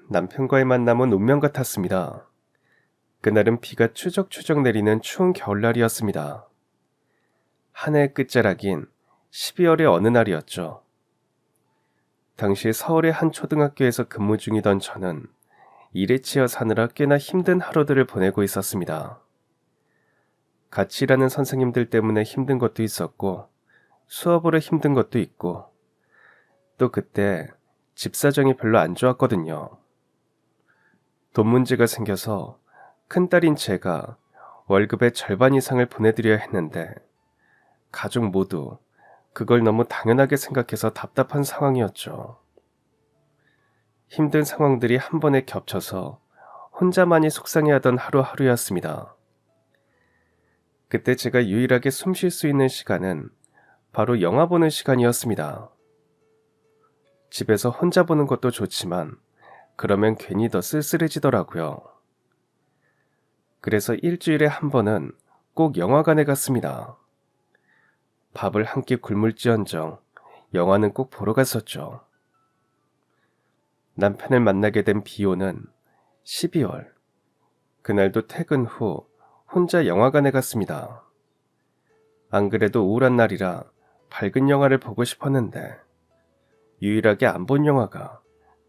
남편과의 만남은 운명 같았습니다. 그날은 비가 추적추적 내리는 추운 겨울날이었습니다. 한 해의 끝자락인 12월의 어느 날이었죠. 당시 서울의 한 초등학교에서 근무 중이던 저는 일에 치여 사느라 꽤나 힘든 하루들을 보내고 있었습니다. 같이 일하는 선생님들 때문에 힘든 것도 있었고, 수업으로 힘든 것도 있고, 또 그때 집 사정이 별로 안 좋았거든요. 돈 문제가 생겨서 큰딸인 제가 월급의 절반 이상을 보내드려야 했는데, 가족 모두 그걸 너무 당연하게 생각해서 답답한 상황이었죠. 힘든 상황들이 한 번에 겹쳐서 혼자만이 속상해하던 하루하루였습니다. 그때 제가 유일하게 숨 쉴 수 있는 시간은 바로 영화 보는 시간이었습니다. 집에서 혼자 보는 것도 좋지만 그러면 괜히 더 쓸쓸해지더라고요. 그래서 일주일에 한 번은 꼭 영화관에 갔습니다. 밥을 한 끼 굶을지언정 영화는 꼭 보러 갔었죠. 남편을 만나게 된 비오는 12월. 그날도 퇴근 후 혼자 영화관에 갔습니다. 안 그래도 우울한 날이라 밝은 영화를 보고 싶었는데 유일하게 안 본 영화가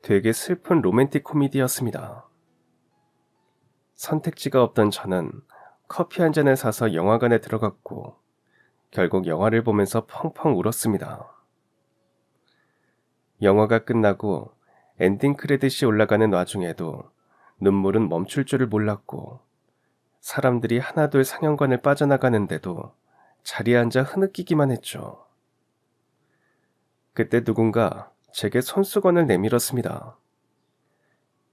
되게 슬픈 로맨틱 코미디였습니다. 선택지가 없던 저는 커피 한 잔을 사서 영화관에 들어갔고 결국 영화를 보면서 펑펑 울었습니다. 영화가 끝나고 엔딩 크레딧이 올라가는 와중에도 눈물은 멈출 줄을 몰랐고 사람들이 하나둘 상영관을 빠져나가는데도 자리에 앉아 흐느끼기만 했죠. 그때 누군가 제게 손수건을 내밀었습니다.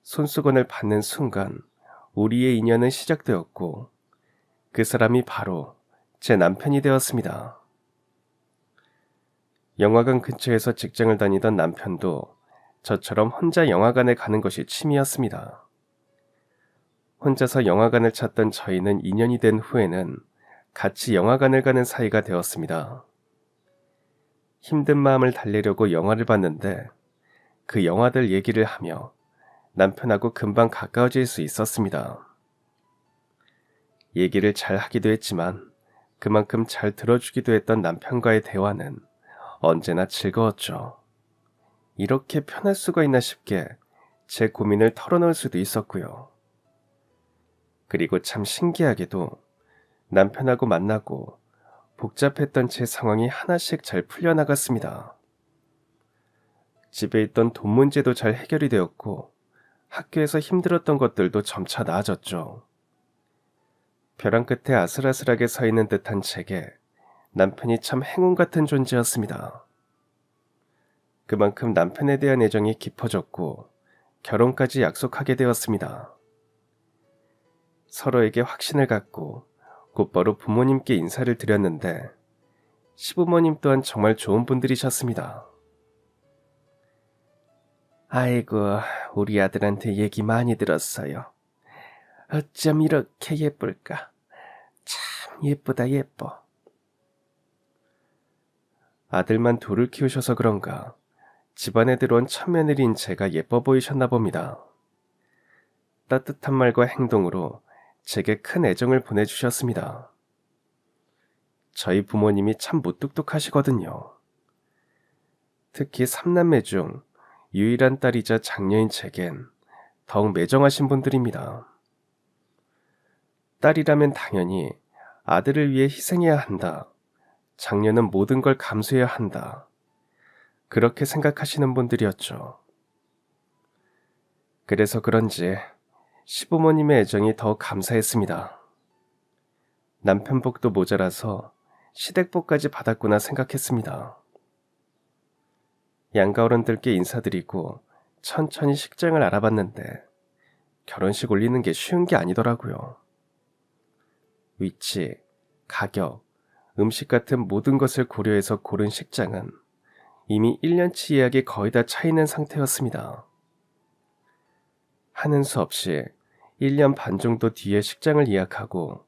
손수건을 받는 순간 우리의 인연은 시작되었고 그 사람이 바로 제 남편이 되었습니다. 영화관 근처에서 직장을 다니던 남편도 저처럼 혼자 영화관에 가는 것이 취미였습니다. 혼자서 영화관을 찾던 저희는 2년이 된 후에는 같이 영화관을 가는 사이가 되었습니다. 힘든 마음을 달래려고 영화를 봤는데 그 영화들 얘기를 하며 남편하고 금방 가까워질 수 있었습니다. 얘기를 잘 하기도 했지만 그만큼 잘 들어주기도 했던 남편과의 대화는 언제나 즐거웠죠. 이렇게 편할 수가 있나 싶게 제 고민을 털어놓을 수도 있었고요. 그리고 참 신기하게도 남편하고 만나고 복잡했던 제 상황이 하나씩 잘 풀려나갔습니다. 집에 있던 돈 문제도 잘 해결이 되었고 학교에서 힘들었던 것들도 점차 나아졌죠. 벼랑 끝에 아슬아슬하게 서 있는 듯한 제게 남편이 참 행운 같은 존재였습니다. 그만큼 남편에 대한 애정이 깊어졌고 결혼까지 약속하게 되었습니다. 서로에게 확신을 갖고 곧바로 부모님께 인사를 드렸는데 시부모님 또한 정말 좋은 분들이셨습니다. 아이고, 우리 아들한테 얘기 많이 들었어요. 어쩜 이렇게 예쁠까? 참 예쁘다 예뻐. 아들만 둘을 키우셔서 그런가 집안에 들어온 첫 며느리인 제가 예뻐 보이셨나 봅니다. 따뜻한 말과 행동으로 제게 큰 애정을 보내주셨습니다. 저희 부모님이 참 무뚝뚝하시거든요. 특히 3남매 중 유일한 딸이자 장녀인 제겐 더욱 매정하신 분들입니다. 딸이라면 당연히 아들을 위해 희생해야 한다. 장녀는 모든 걸 감수해야 한다. 그렇게 생각하시는 분들이었죠. 그래서 그런지 시부모님의 애정이 더욱 감사했습니다. 남편복도 모자라서 시댁복까지 받았구나 생각했습니다. 양가 어른들께 인사드리고 천천히 식장을 알아봤는데 결혼식 올리는 게 쉬운 게 아니더라고요. 위치, 가격, 음식 같은 모든 것을 고려해서 고른 식장은 이미 1년치 예약이 거의 다 차 있는 상태였습니다. 하는 수 없이 1년 반 정도 뒤에 식장을 예약하고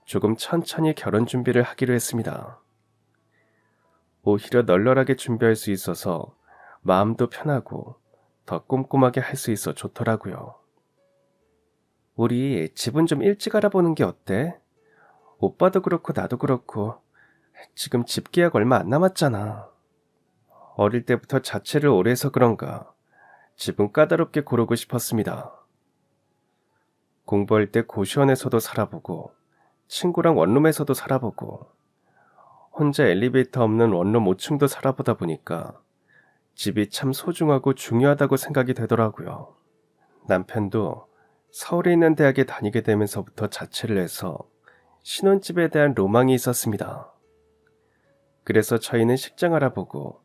조금 천천히 결혼 준비를 하기로 했습니다. 오히려 널널하게 준비할 수 있어서 마음도 편하고 더 꼼꼼하게 할 수 있어 좋더라고요. 우리 집은 좀 일찍 알아보는 게 어때? 오빠도 그렇고 나도 그렇고 지금 집 계약 얼마 안 남았잖아. 어릴 때부터 자취를 오래 해서 그런가 집은 까다롭게 고르고 싶었습니다. 공부할 때 고시원에서도 살아보고 친구랑 원룸에서도 살아보고 혼자 엘리베이터 없는 원룸 5층도 살아보다 보니까 집이 참 소중하고 중요하다고 생각이 되더라고요. 남편도 서울에 있는 대학에 다니게 되면서부터 자취를 해서 신혼집에 대한 로망이 있었습니다. 그래서 저희는 식장 알아보고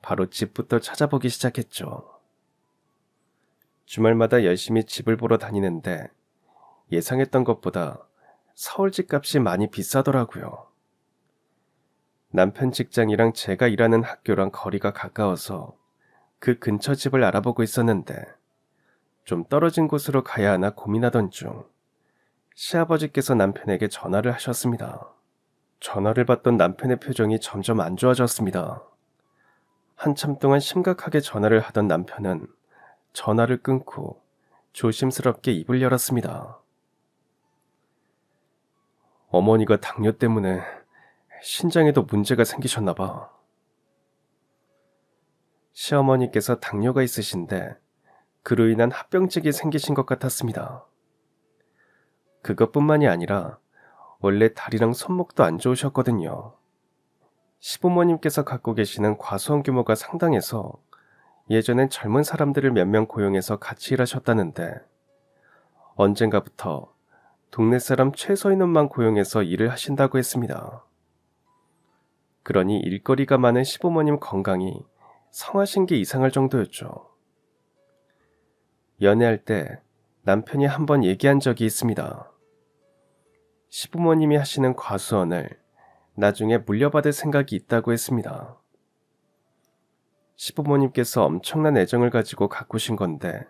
바로 집부터 찾아보기 시작했죠. 주말마다 열심히 집을 보러 다니는데 예상했던 것보다 서울 집값이 많이 비싸더라고요. 남편 직장이랑 제가 일하는 학교랑 거리가 가까워서 그 근처 집을 알아보고 있었는데 좀 떨어진 곳으로 가야 하나 고민하던 중 시아버지께서 남편에게 전화를 하셨습니다. 전화를 받던 남편의 표정이 점점 안 좋아졌습니다. 한참 동안 심각하게 전화를 하던 남편은 전화를 끊고 조심스럽게 입을 열었습니다. 어머니가 당뇨 때문에 신장에도 문제가 생기셨나 봐. 시어머니께서 당뇨가 있으신데 그로 인한 합병증이 생기신 것 같았습니다. 그것뿐만이 아니라 원래 다리랑 손목도 안 좋으셨거든요. 시부모님께서 갖고 계시는 과수원 규모가 상당해서 예전엔 젊은 사람들을 몇 명 고용해서 같이 일하셨다는데 언젠가부터 동네 사람 최소 인원만 고용해서 일을 하신다고 했습니다. 그러니 일거리가 많은 시부모님 건강이 성하신 게 이상할 정도였죠. 연애할 때 남편이 한번 얘기한 적이 있습니다. 시부모님이 하시는 과수원을 나중에 물려받을 생각이 있다고 했습니다. 시부모님께서 엄청난 애정을 가지고 가꾸신 건데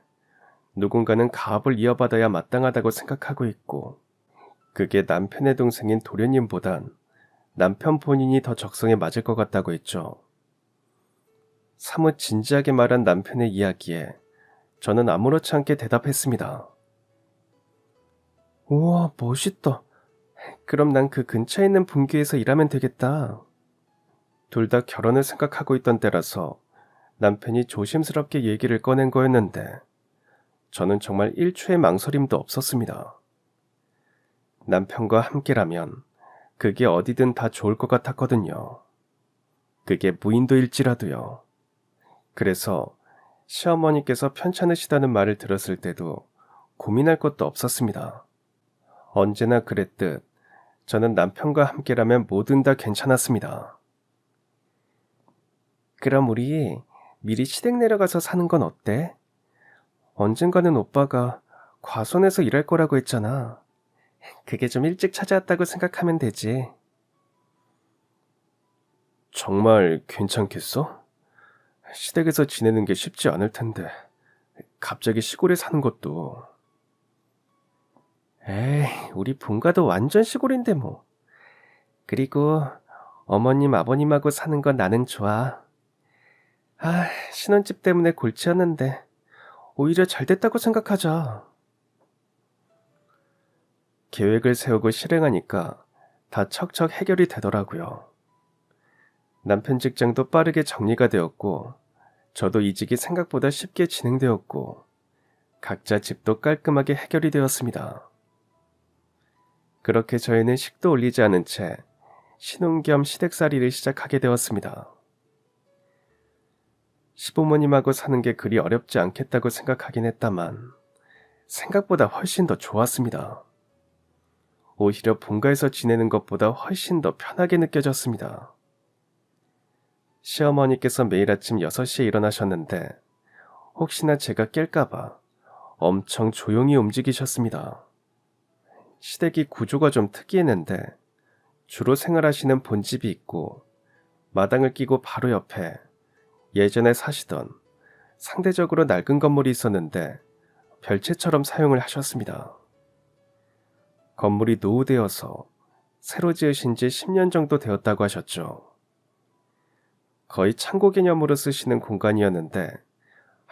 누군가는 가업을 이어받아야 마땅하다고 생각하고 있고 그게 남편의 동생인 도련님보단 남편 본인이 더 적성에 맞을 것 같다고 했죠. 사뭇 진지하게 말한 남편의 이야기에 저는 아무렇지 않게 대답했습니다. 우와, 멋있다. 그럼 난 그 근처에 있는 분기에서 일하면 되겠다. 둘 다 결혼을 생각하고 있던 때라서 남편이 조심스럽게 얘기를 꺼낸 거였는데 저는 정말 1초의 망설임도 없었습니다. 남편과 함께라면 그게 어디든 다 좋을 것 같았거든요. 그게 무인도일지라도요. 그래서 시어머니께서 편찮으시다는 말을 들었을 때도 고민할 것도 없었습니다. 언제나 그랬듯 저는 남편과 함께라면 뭐든 다 괜찮았습니다. 그럼 우리 미리 시댁 내려가서 사는 건 어때? 언젠가는 오빠가 과수원에서 일할 거라고 했잖아. 그게 좀 일찍 찾아왔다고 생각하면 되지. 정말 괜찮겠어? 시댁에서 지내는 게 쉽지 않을 텐데 갑자기 시골에 사는 것도. 에이, 우리 본가도 완전 시골인데 뭐. 그리고 어머님 아버님하고 사는 건 나는 좋아. 신혼집 때문에 골치였는데 오히려 잘 됐다고 생각하자. 계획을 세우고 실행하니까 다 척척 해결이 되더라고요. 남편 직장도 빠르게 정리가 되었고 저도 이직이 생각보다 쉽게 진행되었고 각자 집도 깔끔하게 해결이 되었습니다. 그렇게 저희는 식도 올리지 않은 채 신혼 겸 시댁살이를 시작하게 되었습니다. 시부모님하고 사는 게 그리 어렵지 않겠다고 생각하긴 했다만 생각보다 훨씬 더 좋았습니다. 오히려 본가에서 지내는 것보다 훨씬 더 편하게 느껴졌습니다. 시어머니께서 매일 아침 6시에 일어나셨는데 혹시나 제가 깰까봐 엄청 조용히 움직이셨습니다. 시댁이 구조가 좀 특이했는데 주로 생활하시는 본집이 있고 마당을 끼고 바로 옆에 예전에 사시던 상대적으로 낡은 건물이 있었는데 별채처럼 사용을 하셨습니다. 건물이 노후되어서 새로 지으신 지 10년 정도 되었다고 하셨죠. 거의 창고 개념으로 쓰시는 공간이었는데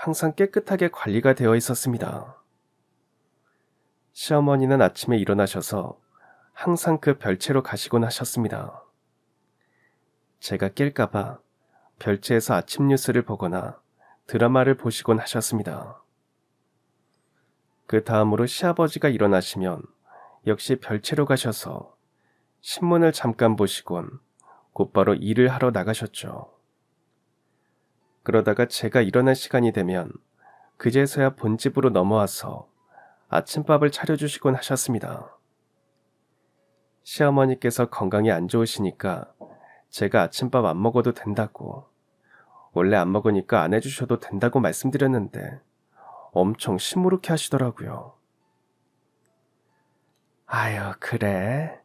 항상 깨끗하게 관리가 되어 있었습니다. 시어머니는 아침에 일어나셔서 항상 그 별채로 가시곤 하셨습니다. 제가 깰까봐 별채에서 아침 뉴스를 보거나 드라마를 보시곤 하셨습니다. 그 다음으로 시아버지가 일어나시면 역시 별채로 가셔서 신문을 잠깐 보시곤 곧바로 일을 하러 나가셨죠. 그러다가 제가 일어날 시간이 되면 그제서야 본집으로 넘어와서 아침밥을 차려주시곤 하셨습니다. 시어머니께서 건강이 안 좋으시니까 제가 아침밥 안 먹어도 된다고, 원래 안 먹으니까 안 해주셔도 된다고 말씀드렸는데 엄청 시무룩해 하시더라고요. 아유, 그래?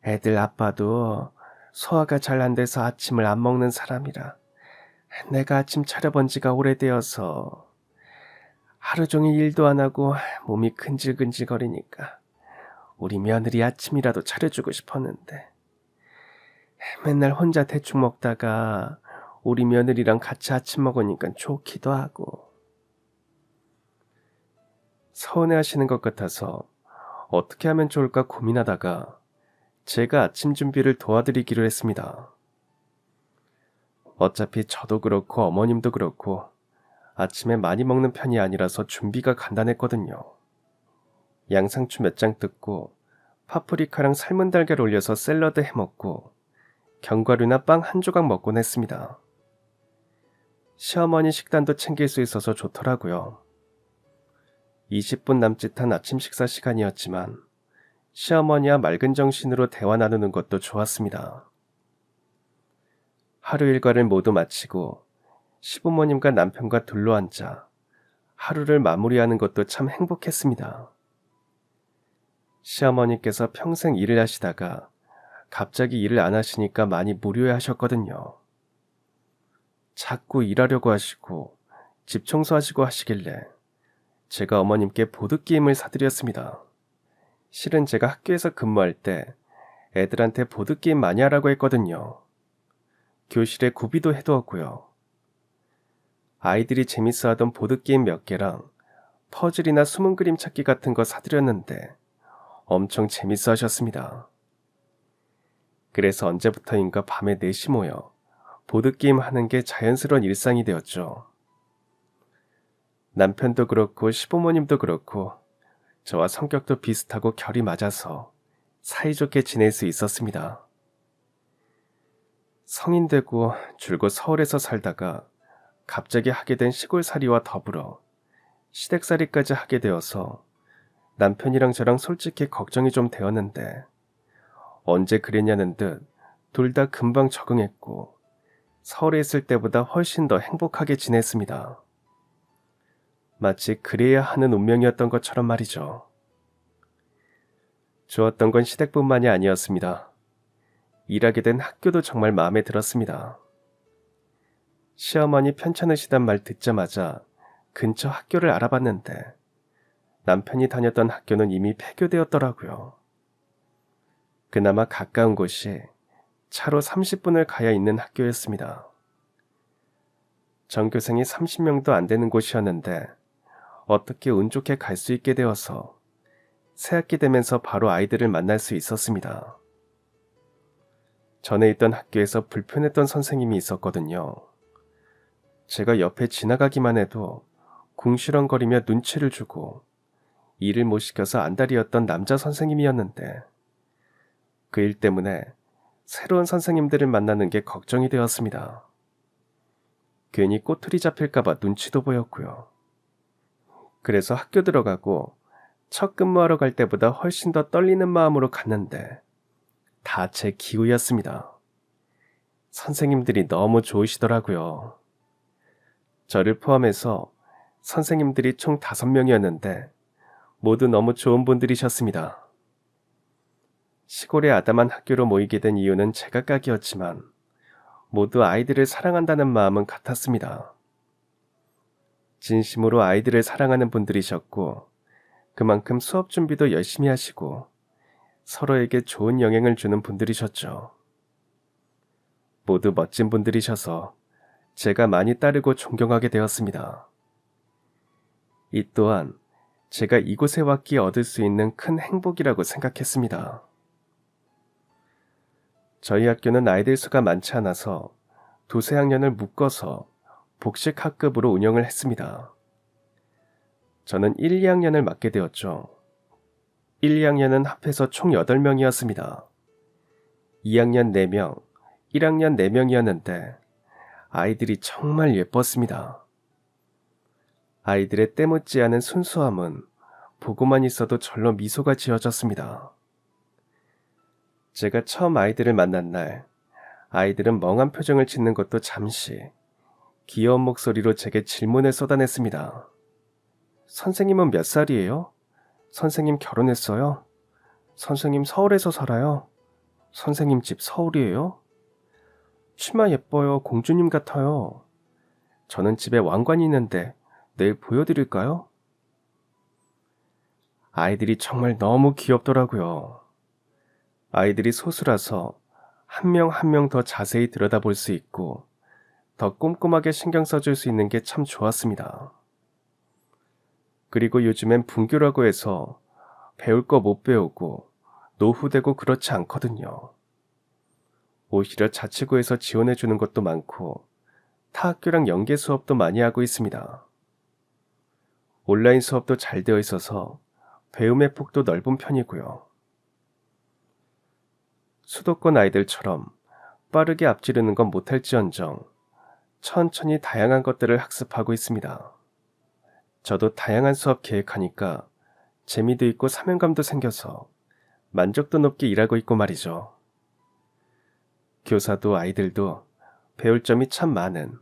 애들 아빠도 소화가 잘 안 돼서 아침을 안 먹는 사람이라 내가 아침 차려본 지가 오래되어서 하루 종일 일도 안 하고 몸이 근질근질거리니까 우리 며느리 아침이라도 차려주고 싶었는데 맨날 혼자 대충 먹다가 우리 며느리랑 같이 아침 먹으니까 좋기도 하고. 서운해하시는 것 같아서 어떻게 하면 좋을까 고민하다가 제가 아침 준비를 도와드리기로 했습니다. 어차피 저도 그렇고 어머님도 그렇고 아침에 많이 먹는 편이 아니라서 준비가 간단했거든요. 양상추 몇 장 뜯고 파프리카랑 삶은 달걀 올려서 샐러드 해먹고 견과류나 빵 한 조각 먹곤 했습니다. 시어머니 식단도 챙길 수 있어서 좋더라고요. 20분 남짓한 아침 식사 시간이었지만 시어머니와 맑은 정신으로 대화 나누는 것도 좋았습니다. 하루 일과를 모두 마치고 시부모님과 남편과 둘러앉아 하루를 마무리하는 것도 참 행복했습니다. 시어머니께서 평생 일을 하시다가 갑자기 일을 안 하시니까 많이 무료해 하셨거든요. 자꾸 일하려고 하시고 집 청소하시고 하시길래 제가 어머님께 보드게임을 사드렸습니다. 실은 제가 학교에서 근무할 때 애들한테 보드게임 많이 하라고 했거든요. 교실에 구비도 해두었고요. 아이들이 재밌어하던 보드게임 몇 개랑 퍼즐이나 숨은 그림 찾기 같은 거 사드렸는데 엄청 재밌어 하셨습니다. 그래서 언제부터인가 밤에 넷이 모여 보드게임 하는 게 자연스러운 일상이 되었죠. 남편도 그렇고 시부모님도 그렇고 저와 성격도 비슷하고 결이 맞아서 사이좋게 지낼 수 있었습니다. 성인 되고 줄곧 서울에서 살다가 갑자기 하게 된 시골살이와 더불어 시댁살이까지 하게 되어서 남편이랑 저랑 솔직히 걱정이 좀 되었는데 언제 그랬냐는 듯 둘 다 금방 적응했고 서울에 있을 때보다 훨씬 더 행복하게 지냈습니다. 마치 그래야 하는 운명이었던 것처럼 말이죠. 좋았던 건 시댁뿐만이 아니었습니다. 일하게 된 학교도 정말 마음에 들었습니다. 시어머니 편찮으시단 말 듣자마자 근처 학교를 알아봤는데 남편이 다녔던 학교는 이미 폐교되었더라고요. 그나마 가까운 곳이 차로 30분을 가야 있는 학교였습니다. 전교생이 30명도 안 되는 곳이었는데 어떻게 운 좋게 갈 수 있게 되어서 새학기 되면서 바로 아이들을 만날 수 있었습니다. 전에 있던 학교에서 불편했던 선생님이 있었거든요. 제가 옆에 지나가기만 해도 궁시렁거리며 눈치를 주고 일을 못 시켜서 안달이었던 남자 선생님이었는데 그 일 때문에 새로운 선생님들을 만나는 게 걱정이 되었습니다. 괜히 꼬투리 잡힐까봐 눈치도 보였고요. 그래서 학교 들어가고 첫 근무하러 갈 때보다 훨씬 더 떨리는 마음으로 갔는데 다 제 기우였습니다. 선생님들이 너무 좋으시더라고요. 저를 포함해서 선생님들이 총 5명이었는데 모두 너무 좋은 분들이셨습니다. 시골의 아담한 학교로 모이게 된 이유는 제각각이었지만 모두 아이들을 사랑한다는 마음은 같았습니다. 진심으로 아이들을 사랑하는 분들이셨고 그만큼 수업 준비도 열심히 하시고 서로에게 좋은 영향을 주는 분들이셨죠. 모두 멋진 분들이셔서 제가 많이 따르고 존경하게 되었습니다. 이 또한 제가 이곳에 왔기에 얻을 수 있는 큰 행복이라고 생각했습니다. 저희 학교는 아이들 수가 많지 않아서 두세 학년을 묶어서 복식 학급으로 운영을 했습니다. 저는 1, 2학년을 맡게 되었죠. 1, 2학년은 합해서 총 8명이었습니다. 2학년 4명, 1학년 4명이었는데 아이들이 정말 예뻤습니다. 아이들의 때묻지 않은 순수함은 보고만 있어도 절로 미소가 지어졌습니다. 제가 처음 아이들을 만난 날, 아이들은 멍한 표정을 짓는 것도 잠시 귀여운 목소리로 제게 질문을 쏟아냈습니다. 선생님은 몇 살이에요? 선생님 결혼했어요? 선생님 서울에서 살아요? 선생님 집 서울이에요? 치마 예뻐요. 공주님 같아요. 저는 집에 왕관이 있는데 내일 보여드릴까요? 아이들이 정말 너무 귀엽더라고요. 아이들이 소수라서 한 명 한 명 더 자세히 들여다볼 수 있고 더 꼼꼼하게 신경 써줄 수 있는 게 참 좋았습니다. 그리고 요즘엔 분교라고 해서 배울 거 못 배우고 노후되고 그렇지 않거든요. 오히려 자치구에서 지원해주는 것도 많고 타 학교랑 연계 수업도 많이 하고 있습니다. 온라인 수업도 잘 되어 있어서 배움의 폭도 넓은 편이고요. 수도권 아이들처럼 빠르게 앞지르는 건 못할지언정 천천히 다양한 것들을 학습하고 있습니다. 저도 다양한 수업 계획하니까 재미도 있고 사명감도 생겨서 만족도 높게 일하고 있고 말이죠. 교사도 아이들도 배울 점이 참 많은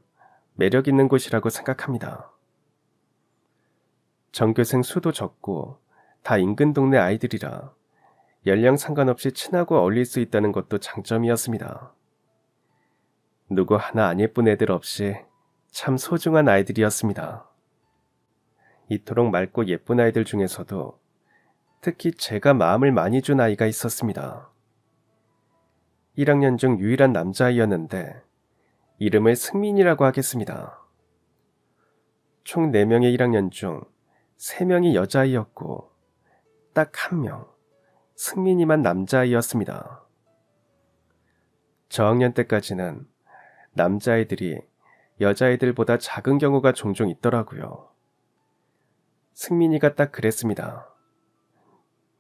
매력 있는 곳이라고 생각합니다. 전교생 수도 적고 다 인근 동네 아이들이라 연령 상관없이 친하고 어울릴 수 있다는 것도 장점이었습니다. 누구 하나 안 예쁜 애들 없이 참 소중한 아이들이었습니다. 이토록 맑고 예쁜 아이들 중에서도 특히 제가 마음을 많이 준 아이가 있었습니다. 1학년 중 유일한 남자아이였는데 이름을 승민이라고 하겠습니다. 총 4명의 1학년 중 3명이 여자아이였고 딱 1명, 승민이만 남자아이였습니다. 저학년 때까지는 남자아이들이 여자아이들보다 작은 경우가 종종 있더라고요. 승민이가 딱 그랬습니다.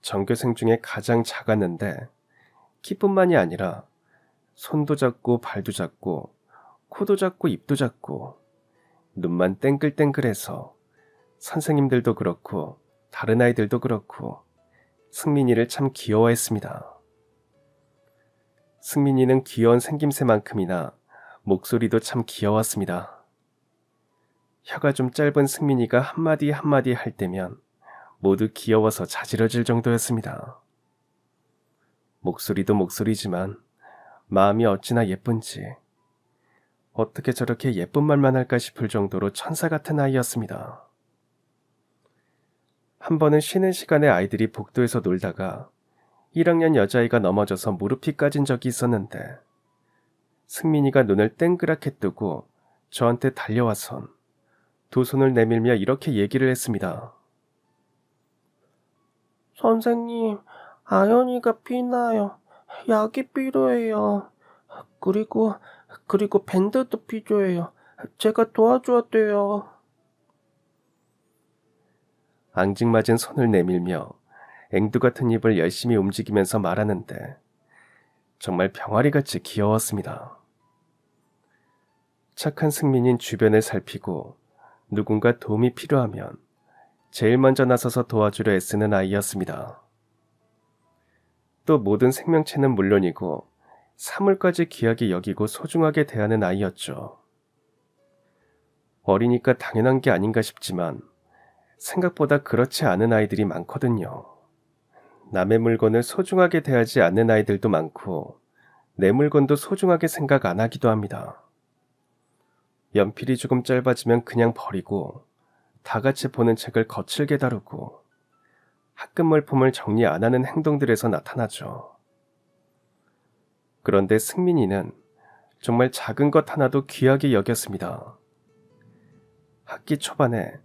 전교생 중에 가장 작았는데 키뿐만이 아니라 손도 작고 발도 작고 코도 작고 입도 작고 눈만 땡글땡글해서 선생님들도 그렇고 다른 아이들도 그렇고 승민이를 참 귀여워했습니다. 승민이는 귀여운 생김새만큼이나 목소리도 참 귀여웠습니다. 혀가 좀 짧은 승민이가 한마디 한마디 할 때면 모두 귀여워서 자지러질 정도였습니다. 목소리도 목소리지만 마음이 어찌나 예쁜지 어떻게 저렇게 예쁜 말만 할까 싶을 정도로 천사 같은 아이였습니다. 한 번은 쉬는 시간에 아이들이 복도에서 놀다가 1학년 여자아이가 넘어져서 무릎이 까진 적이 있었는데 승민이가 눈을 땡그랗게 뜨고 저한테 달려와선 두 손을 내밀며 이렇게 얘기를 했습니다. 선생님, 아연이가 피나요. 약이 필요해요. 그리고 밴드도 필요해요. 제가 도와줘야 돼요. 앙증맞은 손을 내밀며 앵두 같은 입을 열심히 움직이면서 말하는데 정말 병아리같이 귀여웠습니다. 착한 승민인 주변을 살피고 누군가 도움이 필요하면 제일 먼저 나서서 도와주려 애쓰는 아이였습니다. 또 모든 생명체는 물론이고 사물까지 귀하게 여기고 소중하게 대하는 아이였죠. 어리니까 당연한 게 아닌가 싶지만 생각보다 그렇지 않은 아이들이 많거든요. 남의 물건을 소중하게 대하지 않는 아이들도 많고 내 물건도 소중하게 생각 안 하기도 합니다. 연필이 조금 짧아지면 그냥 버리고 다 같이 보는 책을 거칠게 다루고 학급 물품을 정리 안 하는 행동들에서 나타나죠. 그런데 승민이는 정말 작은 것 하나도 귀하게 여겼습니다. 학기 초반에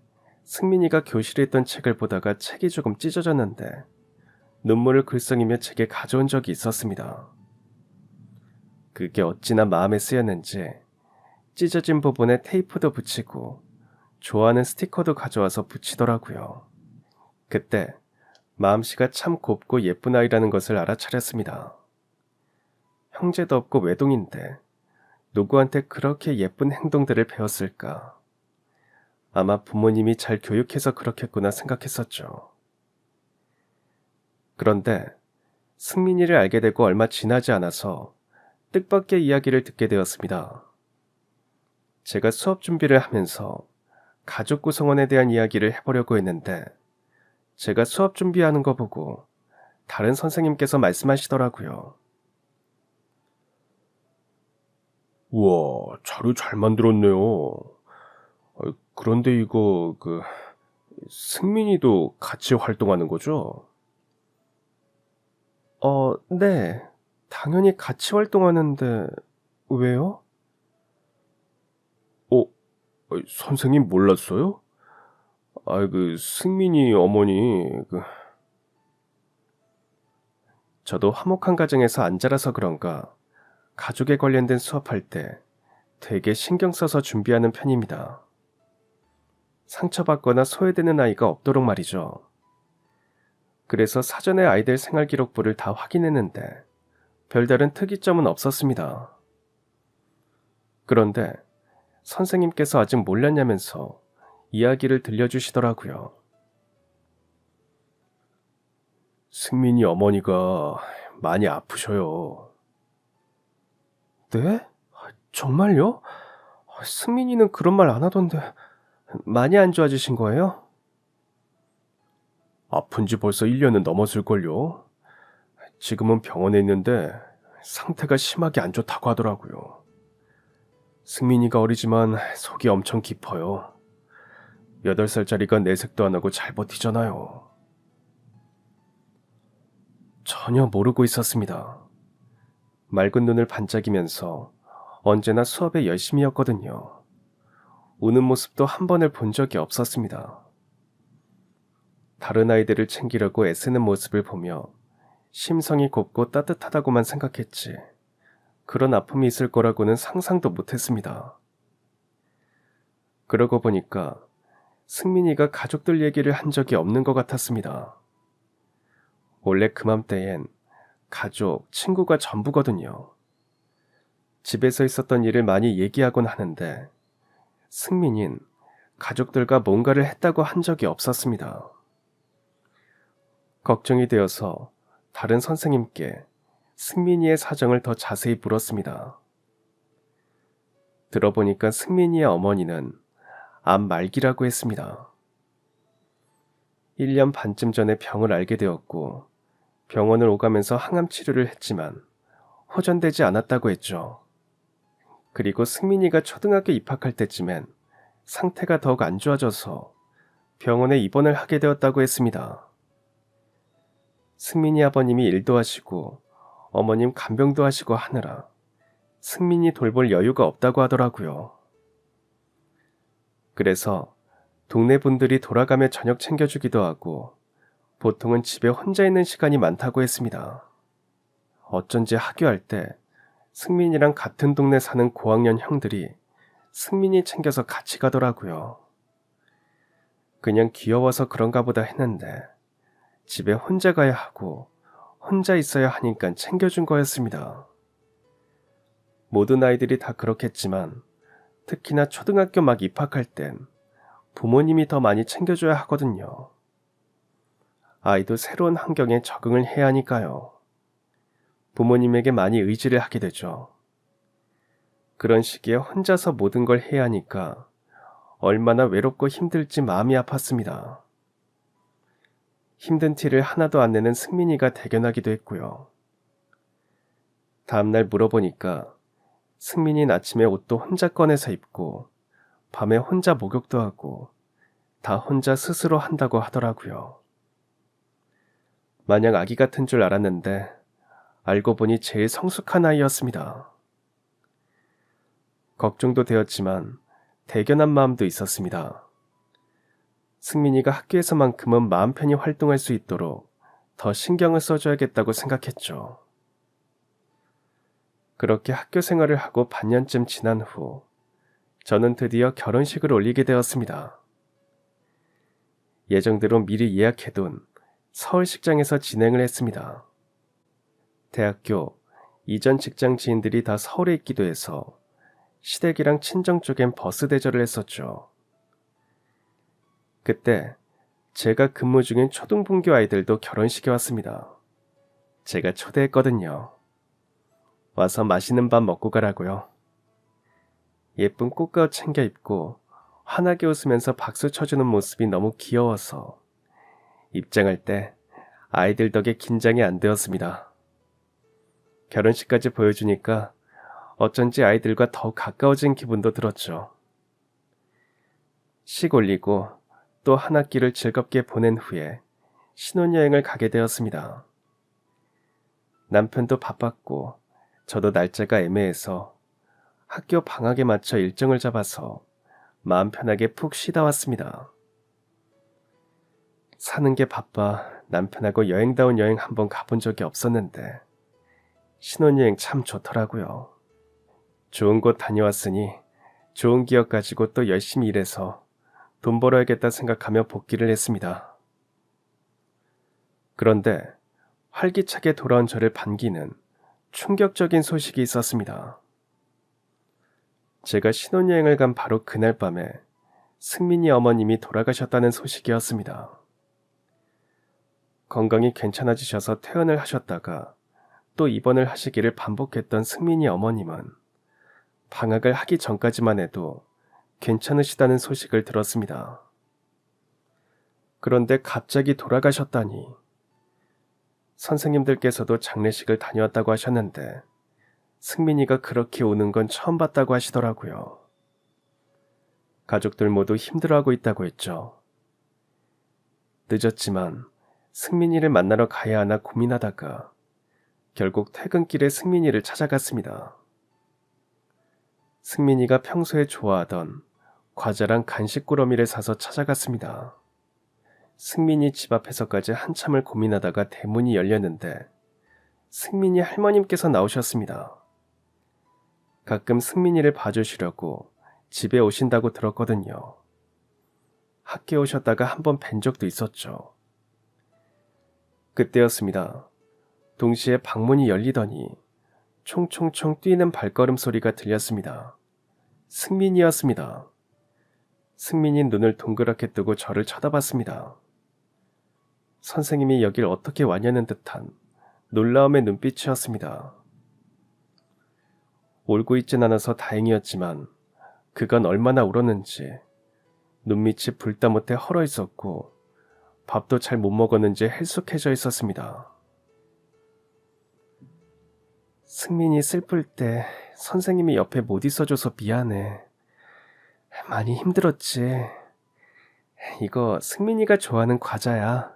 승민이가 교실에 있던 책을 보다가 책이 조금 찢어졌는데 눈물을 글썽이며 책에 가져온 적이 있었습니다. 그게 어찌나 마음에 쓰였는지 찢어진 부분에 테이프도 붙이고 좋아하는 스티커도 가져와서 붙이더라고요. 그때 마음씨가 참 곱고 예쁜 아이라는 것을 알아차렸습니다. 형제도 없고 외동인데 누구한테 그렇게 예쁜 행동들을 배웠을까? 아마 부모님이 잘 교육해서 그렇겠구나 생각했었죠. 그런데 승민이를 알게 되고 얼마 지나지 않아서 뜻밖의 이야기를 듣게 되었습니다. 제가 수업 준비를 하면서 가족 구성원에 대한 이야기를 해보려고 했는데 제가 수업 준비하는 거 보고 다른 선생님께서 말씀하시더라고요. 우와, 자료 잘 만들었네요. 그런데 이거 승민이도 같이 활동하는 거죠? 네. 당연히 같이 활동하는데 왜요? 어, 선생님 몰랐어요? 승민이 어머니 저도 화목한 가정에서 안 자라서 그런가 가족에 관련된 수업할 때 되게 신경 써서 준비하는 편입니다. 상처받거나 소외되는 아이가 없도록 말이죠. 그래서 사전에 아이들 생활기록부를 다 확인했는데 별다른 특이점은 없었습니다. 그런데 선생님께서 아직 몰랐냐면서 이야기를 들려주시더라고요. 승민이 어머니가 많이 아프셔요. 네? 정말요? 승민이는 그런 말 안 하던데 많이 안 좋아지신 거예요? 아픈 지 벌써 1년은 넘었을걸요. 지금은 병원에 있는데 상태가 심하게 안 좋다고 하더라고요. 승민이가 어리지만 속이 엄청 깊어요. 8살짜리가 내색도 안 하고 잘 버티잖아요. 전혀 모르고 있었습니다. 맑은 눈을 반짝이면서 언제나 수업에 열심히였거든요. 우는 모습도 한 번을 본 적이 없었습니다. 다른 아이들을 챙기려고 애쓰는 모습을 보며 심성이 곱고 따뜻하다고만 생각했지 그런 아픔이 있을 거라고는 상상도 못했습니다. 그러고 보니까 승민이가 가족들 얘기를 한 적이 없는 것 같았습니다. 원래 그맘때엔 가족, 친구가 전부거든요. 집에서 있었던 일을 많이 얘기하곤 하는데 승민인 가족들과 뭔가를 했다고 한 적이 없었습니다. 걱정이 되어서 다른 선생님께 승민이의 사정을 더 자세히 물었습니다. 들어보니까 승민이의 어머니는 암 말기라고 했습니다. 1년 반쯤 전에 병을 알게 되었고 병원을 오가면서 항암 치료를 했지만 호전되지 않았다고 했죠. 그리고 승민이가 초등학교 입학할 때쯤엔 상태가 더욱 안 좋아져서 병원에 입원을 하게 되었다고 했습니다. 승민이 아버님이 일도 하시고 어머님 간병도 하시고 하느라 승민이 돌볼 여유가 없다고 하더라고요. 그래서 동네 분들이 돌아가며 저녁 챙겨주기도 하고 보통은 집에 혼자 있는 시간이 많다고 했습니다. 어쩐지 학교할 때 승민이랑 같은 동네 사는 고학년 형들이 승민이 챙겨서 같이 가더라고요. 그냥 귀여워서 그런가 보다 했는데 집에 혼자 가야 하고 혼자 있어야 하니까 챙겨준 거였습니다. 모든 아이들이 다 그렇겠지만 특히나 초등학교 막 입학할 땐 부모님이 더 많이 챙겨줘야 하거든요. 아이도 새로운 환경에 적응을 해야 하니까요. 부모님에게 많이 의지를 하게 되죠. 그런 시기에 혼자서 모든 걸 해야 하니까 얼마나 외롭고 힘들지 마음이 아팠습니다. 힘든 티를 하나도 안 내는 승민이가 대견하기도 했고요. 다음날 물어보니까 승민이는 아침에 옷도 혼자 꺼내서 입고 밤에 혼자 목욕도 하고 다 혼자 스스로 한다고 하더라고요. 마냥 아기 같은 줄 알았는데 알고 보니 제일 성숙한 아이였습니다. 걱정도 되었지만 대견한 마음도 있었습니다. 승민이가 학교에서만큼은 마음 편히 활동할 수 있도록 더 신경을 써줘야겠다고 생각했죠. 그렇게 학교 생활을 하고 반년쯤 지난 후 저는 드디어 결혼식을 올리게 되었습니다. 예정대로 미리 예약해둔 서울식장에서 진행을 했습니다. 대학교 이전 직장 지인들이 다 서울에 있기도 해서 시댁이랑 친정 쪽엔 버스 대절을 했었죠. 그때 제가 근무 중인 초등분교 아이들도 결혼식에 왔습니다. 제가 초대했거든요. 와서 맛있는 밥 먹고 가라고요. 예쁜 꽃가옷 챙겨 입고 환하게 웃으면서 박수 쳐주는 모습이 너무 귀여워서 입장할 때 아이들 덕에 긴장이 안 되었습니다. 결혼식까지 보여주니까 어쩐지 아이들과 더 가까워진 기분도 들었죠. 식 올리고 또 한 학기를 즐겁게 보낸 후에 신혼여행을 가게 되었습니다. 남편도 바빴고 저도 날짜가 애매해서 학교 방학에 맞춰 일정을 잡아서 마음 편하게 푹 쉬다 왔습니다. 사는 게 바빠 남편하고 여행다운 여행 한번 가본 적이 없었는데 신혼여행 참 좋더라고요. 좋은 곳 다녀왔으니 좋은 기억 가지고 또 열심히 일해서 돈 벌어야겠다 생각하며 복귀를 했습니다. 그런데 활기차게 돌아온 저를 반기는 충격적인 소식이 있었습니다. 제가 신혼여행을 간 바로 그날 밤에 승민이 어머님이 돌아가셨다는 소식이었습니다. 건강이 괜찮아지셔서 퇴원을 하셨다가 또 입원을 하시기를 반복했던 승민이 어머님은 방학을 하기 전까지만 해도 괜찮으시다는 소식을 들었습니다. 그런데 갑자기 돌아가셨다니. 선생님들께서도 장례식을 다녀왔다고 하셨는데 승민이가 그렇게 우는 건 처음 봤다고 하시더라고요. 가족들 모두 힘들어하고 있다고 했죠. 늦었지만 승민이를 만나러 가야 하나 고민하다가 결국 퇴근길에 승민이를 찾아갔습니다. 승민이가 평소에 좋아하던 과자랑 간식 꾸러미를 사서 찾아갔습니다. 승민이 집 앞에서까지 한참을 고민하다가 대문이 열렸는데 승민이 할머님께서 나오셨습니다. 가끔 승민이를 봐주시려고 집에 오신다고 들었거든요. 학교에 오셨다가 한번 뵌 적도 있었죠. 그때였습니다. 동시에 방문이 열리더니 총총총 뛰는 발걸음 소리가 들렸습니다. 승민이였습니다. 승민이 눈을 동그랗게 뜨고 저를 쳐다봤습니다. 선생님이 여길 어떻게 왔냐는 듯한 놀라움의 눈빛이었습니다. 울고 있진 않아서 다행이었지만 그간 얼마나 울었는지 눈밑이 불다 못해 헐어 있었고 밥도 잘 못 먹었는지 헬쑥해져 있었습니다. 승민이 슬플 때 선생님이 옆에 못 있어줘서 미안해. 많이 힘들었지. 이거 승민이가 좋아하는 과자야.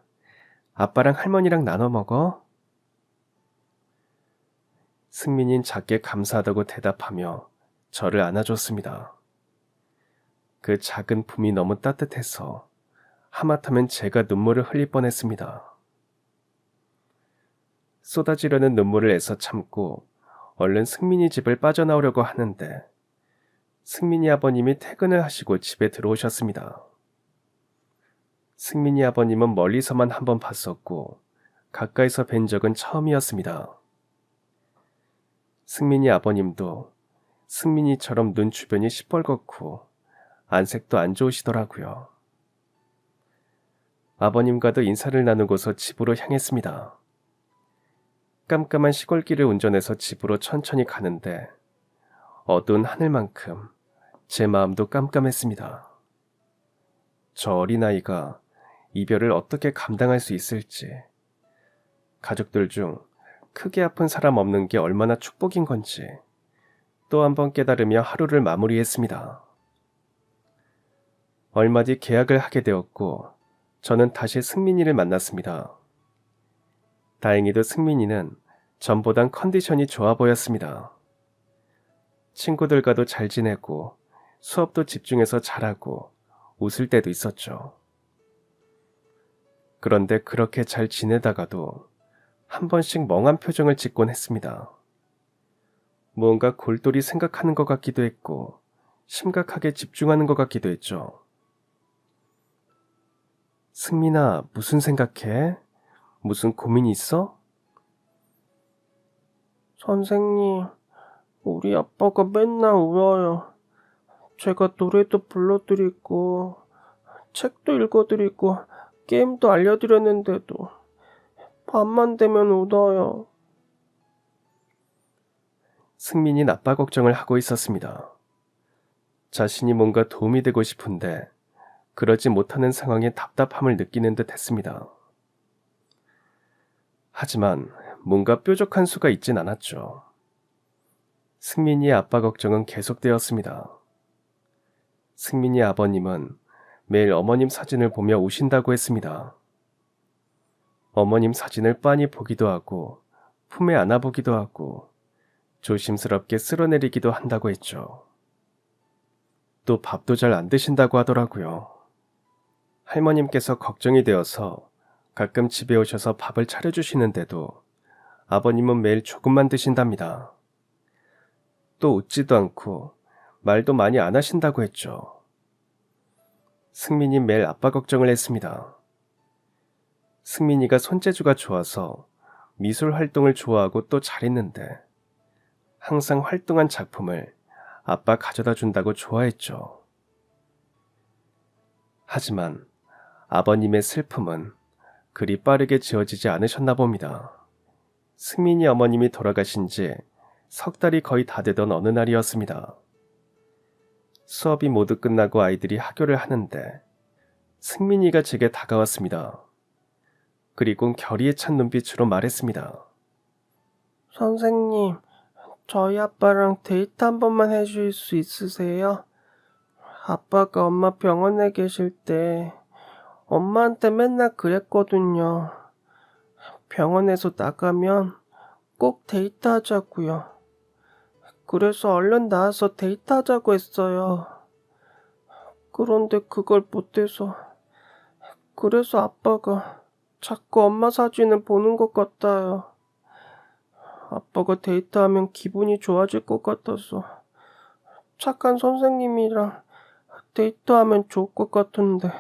아빠랑 할머니랑 나눠 먹어. 승민이는 작게 감사하다고 대답하며 저를 안아줬습니다. 그 작은 품이 너무 따뜻해서 하마터면 제가 눈물을 흘릴 뻔했습니다. 쏟아지려는 눈물을 애써 참고 얼른 승민이 집을 빠져나오려고 하는데 승민이 아버님이 퇴근을 하시고 집에 들어오셨습니다. 승민이 아버님은 멀리서만 한번 봤었고 가까이서 뵌 적은 처음이었습니다. 승민이 아버님도 승민이처럼 눈 주변이 시뻘겋고 안색도 안 좋으시더라고요. 아버님과도 인사를 나누고서 집으로 향했습니다. 깜깜한 시골길을 운전해서 집으로 천천히 가는데 어두운 하늘만큼 제 마음도 깜깜했습니다. 저 어린아이가 이별을 어떻게 감당할 수 있을지, 가족들 중 크게 아픈 사람 없는 게 얼마나 축복인 건지 또 한 번 깨달으며 하루를 마무리했습니다. 얼마 뒤 계약을 하게 되었고 저는 다시 승민이를 만났습니다. 다행히도 승민이는 전보단 컨디션이 좋아 보였습니다. 친구들과도 잘 지내고 수업도 집중해서 잘하고 웃을 때도 있었죠. 그런데 그렇게 잘 지내다가도 한 번씩 멍한 표정을 짓곤 했습니다. 무언가 골똘히 생각하는 것 같기도 했고 심각하게 집중하는 것 같기도 했죠. 승민아, 무슨 생각해? 무슨 고민이 있어? 선생님, 우리 아빠가 맨날 울어요. 제가 노래도 불러드리고, 책도 읽어드리고, 게임도 알려드렸는데도 밤만 되면 울어요. 승민이 아빠 걱정을 하고 있었습니다. 자신이 뭔가 도움이 되고 싶은데 그러지 못하는 상황에 답답함을 느끼는 듯 했습니다. 하지만 뭔가 뾰족한 수가 있진 않았죠. 승민이의 아빠 걱정은 계속되었습니다. 승민이 아버님은 매일 어머님 사진을 보며 우신다고 했습니다. 어머님 사진을 빤히 보기도 하고 품에 안아보기도 하고 조심스럽게 쓸어내리기도 한다고 했죠. 또 밥도 잘 안 드신다고 하더라고요. 할머님께서 걱정이 되어서 가끔 집에 오셔서 밥을 차려주시는데도 아버님은 매일 조금만 드신답니다. 또 웃지도 않고 말도 많이 안 하신다고 했죠. 승민이 매일 아빠 걱정을 했습니다. 승민이가 손재주가 좋아서 미술 활동을 좋아하고 또 잘했는데 항상 활동한 작품을 아빠 가져다 준다고 좋아했죠. 하지만 아버님의 슬픔은 그리 빠르게 지워지지 않으셨나 봅니다. 승민이 어머님이 돌아가신 지 석 달이 거의 다 되던 어느 날이었습니다. 수업이 모두 끝나고 아이들이 학교를 하는데 승민이가 제게 다가왔습니다. 그리고 결의에 찬 눈빛으로 말했습니다. 선생님, 저희 아빠랑 데이트 한 번만 해줄 수 있으세요? 아빠가 엄마 병원에 계실 때 엄마한테 맨날 그랬거든요. 병원에서 나가면 꼭 데이트하자고요. 그래서 얼른 나와서 데이트하자고 했어요. 그런데 그걸 못해서 그래서 아빠가 자꾸 엄마 사진을 보는 것 같아요. 아빠가 데이트하면 기분이 좋아질 것 같아서 착한 선생님이랑 데이트하면 좋을 것 같은데.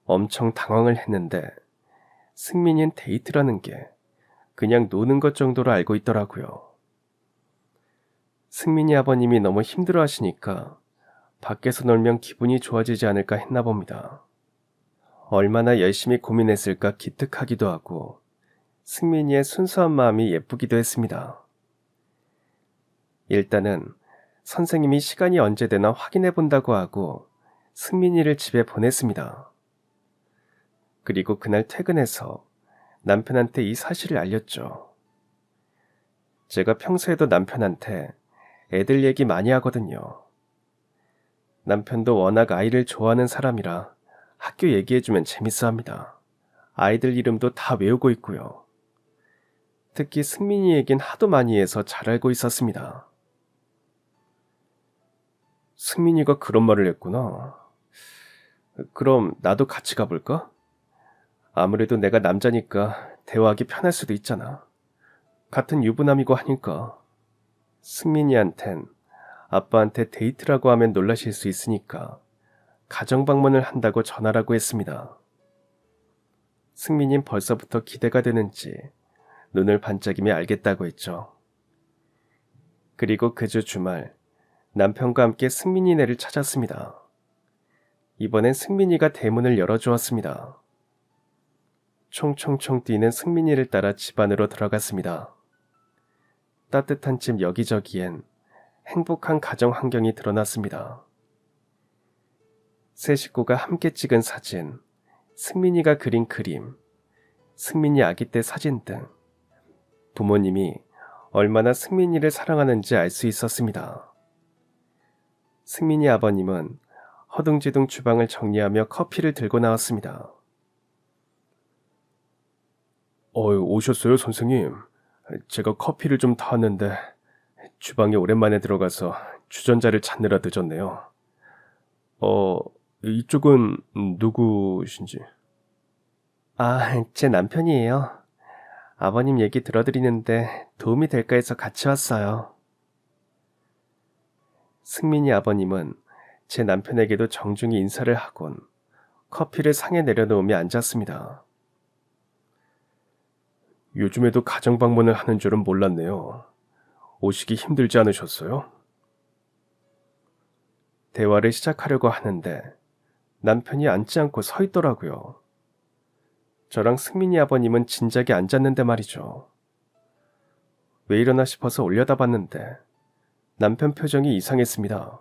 엄청 당황을 했는데 승민이는 데이트라는 게 그냥 노는 것 정도로 알고 있더라고요. 승민이 아버님이 너무 힘들어 하시니까 밖에서 놀면 기분이 좋아지지 않을까 했나 봅니다. 얼마나 열심히 고민했을까 기특하기도 하고 승민이의 순수한 마음이 예쁘기도 했습니다. 일단은 선생님이 시간이 언제 되나 확인해 본다고 하고 승민이를 집에 보냈습니다. 그리고 그날 퇴근해서 남편한테 이 사실을 알렸죠. 제가 평소에도 남편한테 애들 얘기 많이 하거든요. 남편도 워낙 아이를 좋아하는 사람이라 학교 얘기해주면 재밌어 합니다. 아이들 이름도 다 외우고 있고요. 특히 승민이 얘긴 하도 많이 해서 잘 알고 있었습니다. 승민이가 그런 말을 했구나. 그럼 나도 같이 가볼까? 아무래도 내가 남자니까 대화하기 편할 수도 있잖아. 같은 유부남이고 하니까. 승민이한텐 아빠한테 데이트라고 하면 놀라실 수 있으니까 가정방문을 한다고 전하라고 했습니다. 승민이는 벌써부터 기대가 되는지 눈을 반짝이며 알겠다고 했죠. 그리고 그 주 주말 남편과 함께 승민이네를 찾았습니다. 이번엔 승민이가 대문을 열어주었습니다. 총총총 뛰는 승민이를 따라 집 안으로 들어갔습니다. 따뜻한 집 여기저기엔 행복한 가정 환경이 드러났습니다. 세 식구가 함께 찍은 사진, 승민이가 그린 그림, 승민이 아기 때 사진 등 부모님이 얼마나 승민이를 사랑하는지 알 수 있었습니다. 승민이 아버님은 허둥지둥 주방을 정리하며 커피를 들고 나왔습니다. 오셨어요, 선생님. 제가 커피를 좀 타왔는데 주방에 오랜만에 들어가서 주전자를 찾느라 늦었네요. 이쪽은 누구신지? 아, 제 남편이에요. 아버님 얘기 들어드리는데 도움이 될까 해서 같이 왔어요. 승민이 아버님은 제 남편에게도 정중히 인사를 하곤 커피를 상에 내려놓으며 앉았습니다. 요즘에도 가정 방문을 하는 줄은 몰랐네요. 오시기 힘들지 않으셨어요? 대화를 시작하려고 하는데 남편이 앉지 않고 서 있더라고요. 저랑 승민이 아버님은 진작에 앉았는데 말이죠. 왜 이러나 싶어서 올려다봤는데 남편 표정이 이상했습니다.